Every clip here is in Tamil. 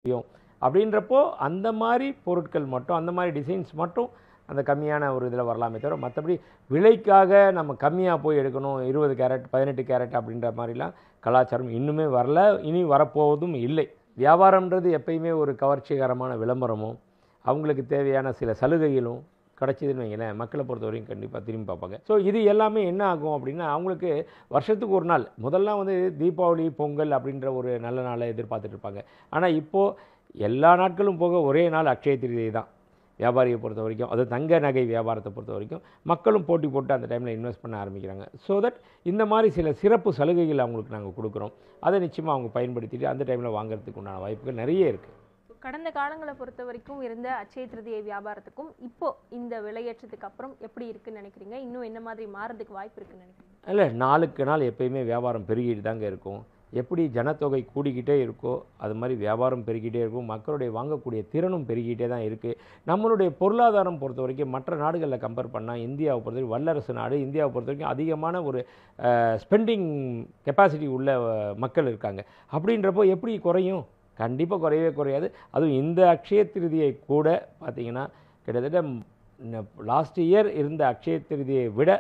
முடியும். அப்படின்றப்போ அந்த மாதிரி பொருட்கள் மட்டும், அந்த மாதிரி டிசைன்ஸ் மட்டும் அந்த கம்மியான ஒரு இதில் வரலாமே தவிர, மற்றபடி விலைக்காக நம்ம கம்மியாக போய் எடுக்கணும் 20 கேரட் 18 கேரட் அப்படின்ற மாதிரிலாம் கலாச்சாரம் இன்னுமே வரல, இனி வரப்போவதும் இல்லை. வியாபாரம்ன்றது எப்பயுமே ஒரு கவர்ச்சிகரமான விளம்பரமும், அவங்களுக்கு தேவையான சில சலுகைகளும் கிடச்சிதுன்னு வைங்களேன், மக்களை பொறுத்த வரைக்கும் கண்டிப்பாக திரும்பி பார்ப்பாங்க. ஸோ இது எல்லாமே என்ன ஆகும் அப்படின்னா, அவங்களுக்கு வருஷத்துக்கு ஒரு நாள், முதல்லாம் வந்து தீபாவளி, பொங்கல் அப்படின்ற ஒரு நல்ல நாளை எதிர்பார்த்துட்டு இருப்பாங்க. ஆனால் இப்போது எல்லா நாட்களும் போக ஒரே நாள் அக்ஷய திருதியை தான். வியாபாரியை பொறுத்த வரைக்கும், அது தங்க நகை வியாபாரத்தை பொறுத்த வரைக்கும் மக்களும் போட்டி போட்டு அந்த டைமில் இன்வெஸ்ட் பண்ண ஆரம்பிக்கிறாங்க. ஸோ தட் இந்த மாதிரி சில சிறப்பு சலுகைகள் அவங்களுக்கு நாங்கள் கொடுக்குறோம். அதை நிச்சயமாக அவங்க பயன்படுத்திட்டு அந்த டைமில் வாங்குறதுக்கு உண்டான வாய்ப்புகள் நிறைய இருக்குது. கடந்த காலங்களை பொறுத்த வரைக்கும் இருந்த அட்சய திருதியை வியாபாரத்துக்கும் இப்போ இந்த விலையேற்றத்துக்கு அப்புறம் எப்படி இருக்குன்னு நினைக்கிறீங்க? இன்னும் என்ன மாதிரி மாறதுக்கு வாய்ப்பு இருக்குன்னு நினைக்கிறீங்க? இல்லை, நாளுக்கு நாள் எப்பயுமே வியாபாரம் பெருகிட்டு தாங்க இருக்கும். எப்படி ஜனத்தொகை கூடிக்கிட்டே இருக்கோ அது மாதிரி வியாபாரம் பெருகிட்டே இருக்கும். மக்களுடைய வாங்கக்கூடிய திறனும் பெருகிட்டே தான் இருக்குது. நம்மளுடைய பொருளாதாரம் பொறுத்த வரைக்கும் மற்ற நாடுகளில் கம்பேர் பண்ணால் இந்தியாவை பொறுத்த வரைக்கும் வல்லரசு நாடு. இந்தியாவை பொறுத்த வரைக்கும் அதிகமான ஒரு ஸ்பெண்டிங் கெப்பாசிட்டி உள்ள மக்கள் இருக்காங்க. அப்படின்றப்போ எப்படி குறையும்? கண்டிப்பாக குறையவே குறையாது. அதுவும் இந்த அக்ஷய திருதியை கூட பார்த்திங்கன்னா கிட்டத்தட்ட லாஸ்ட் இயர் இருந்த அக்ஷய திருதியை விட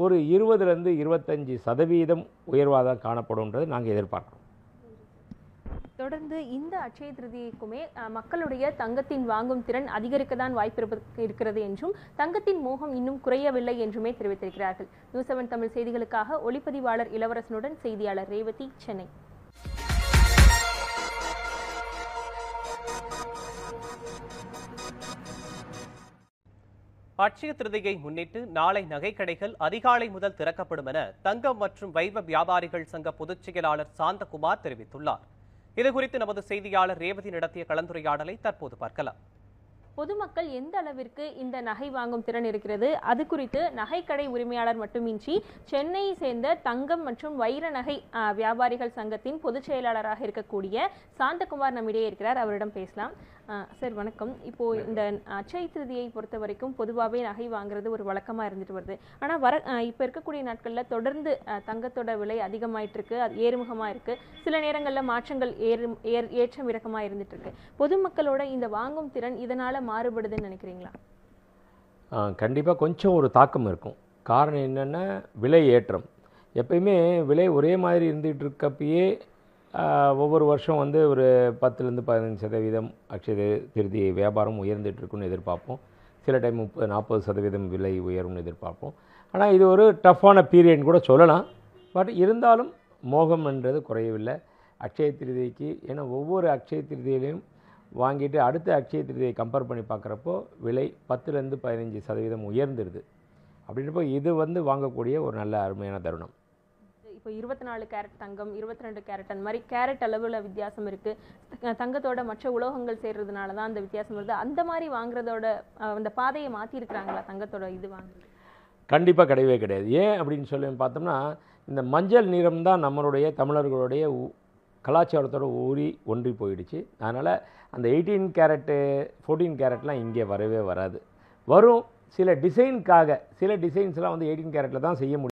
ஒரு 20லேருந்து 25% உயர்வாக தான் காணப்படும்ன்றது நாங்கள் எதிர்பார்க்குறோம். தொடர்ந்து இந்த அட்சய திருதிக்குமே மக்களுடைய தங்கத்தின் வாங்கும் திறன் அதிகரிக்க தான் வாய்ப்பு இருக்கிறது என்றும், தங்கத்தின் மோகம் இன்னும் குறையவில்லை என்றுமே தெரிவித்திருக்கிறார்கள். நியூஸ் 7 தமிழ் செய்திகளுக்காக ஒளிப்பதிவாளர் இளவரசனுடன் செய்தியாளர் ரேவதி, சென்னை. அட்சய திருதியை முன்னிட்டு நாளை நகைக்கடைகள் அதிகாலை முதல் திறக்கப்படும் என தங்கம் மற்றும் வைர வியாபாரிகள் சங்க பொதுச் செயலாளர் சாந்தகுமார் தெரிவித்துள்ளார். இதுகுறித்து நமது செய்தியாளர் ரேவதி நடத்திய கலந்துரையாடலை தற்போது பார்க்கலாம். பொதுமக்கள் எந்த அளவிற்கு இந்த நகை வாங்கும் திறன் இருக்கிறது, அது குறித்து நகைக்கடை உரிமையாளர் மட்டுமின்றி சென்னையை சேர்ந்த தங்கம் மற்றும் வைர நகை வியாபாரிகள் சங்கத்தின் பொதுச் செயலாளராக இருக்கக்கூடிய சாந்தகுமார் நம்மிடையே இருக்கிறார். அவரிடம் பேசலாம். சார் வணக்கம். இப்போ இந்த அட்சய திருதியை பொறுத்த வரைக்கும் பொதுவாகவே நகை வாங்குறது ஒரு வழக்கமாக இருந்துட்டு வருது. ஆனால் இப்போ இருக்கக்கூடிய நாட்களில் தொடர்ந்து தங்கத்தோட விலை அதிகமாயிட்டு இருக்கு, அது ஏறுமுகமாக இருக்கு. சில நேரங்களில் மாற்றங்கள் ஏற்றம் இறக்கமாக இருந்துட்டு இருக்கு. பொதுமக்களோட இந்த வாங்கும் திறன் இதனால மாறுபடுதுன்னு நினைக்கிறீங்களா? கண்டிப்பாக கொஞ்சம் ஒரு தாக்கம் இருக்கும். காரணம் என்னென்னா விலை ஏற்றம். எப்பயுமே விலை ஒரே மாதிரி இருந்துகிட்டு இருக்கப்பயே ஒவ்வொரு வருஷம் வந்து ஒரு 10லேருந்து 15% அக்ஷய திருதி வியாபாரம் உயர்ந்துட்டுருக்குன்னு எதிர்பார்ப்போம். சில டைம் 30-40% விலை உயரும்னு எதிர்பார்ப்போம். ஆனால் இது ஒரு டஃப்பான பீரியட்னு கூட சொல்லலாம். பட் இருந்தாலும் மோகம்ன்றது குறையவில்லை அக்ஷய திருதிக்கு. ஏன்னா ஒவ்வொரு அக்ஷய திருதியிலையும் வாங்கிட்டு அடுத்த அக்ஷய திருதியை கம்பேர் பண்ணி பார்க்குறப்போ விலை 10லேருந்து 15% உயர்ந்துடுது. அப்படின்றப்போ இது வந்து வாங்கக்கூடிய ஒரு நல்ல அருமையான தருணம். இப்போ 24 கேரட் தங்கம், 22 கேரட் அந்த மாதிரி கேரட் அளவில் வித்தியாசம் இருக்குது. தங்கத்தோட மற்ற உலோகங்கள் சேர்றதுனால தான் அந்த வித்தியாசம் வருது. அந்த மாதிரி வாங்குறதோட அந்த பாதையை மாற்றிருக்கிறாங்களா தங்கத்தோட இது வாங்குறது? கண்டிப்பாக கிடையவே கிடையாது. ஏன் அப்படின்னு சொல்லி பார்த்தோம்னா, இந்த மஞ்சள் நிறம் தான் நம்மளுடைய தமிழர்களுடைய கலாச்சாரத்தோட ஒன்றி போயிடுச்சு. அதனால் அந்த 18 கேரட்டு 14 கேரட்லாம் இங்கே வரவே வராது. வரும் சில டிசைனுக்காக, சில டிசைன்ஸ்லாம் வந்து 18 கேரட்டில் தான் செய்ய முடியும்.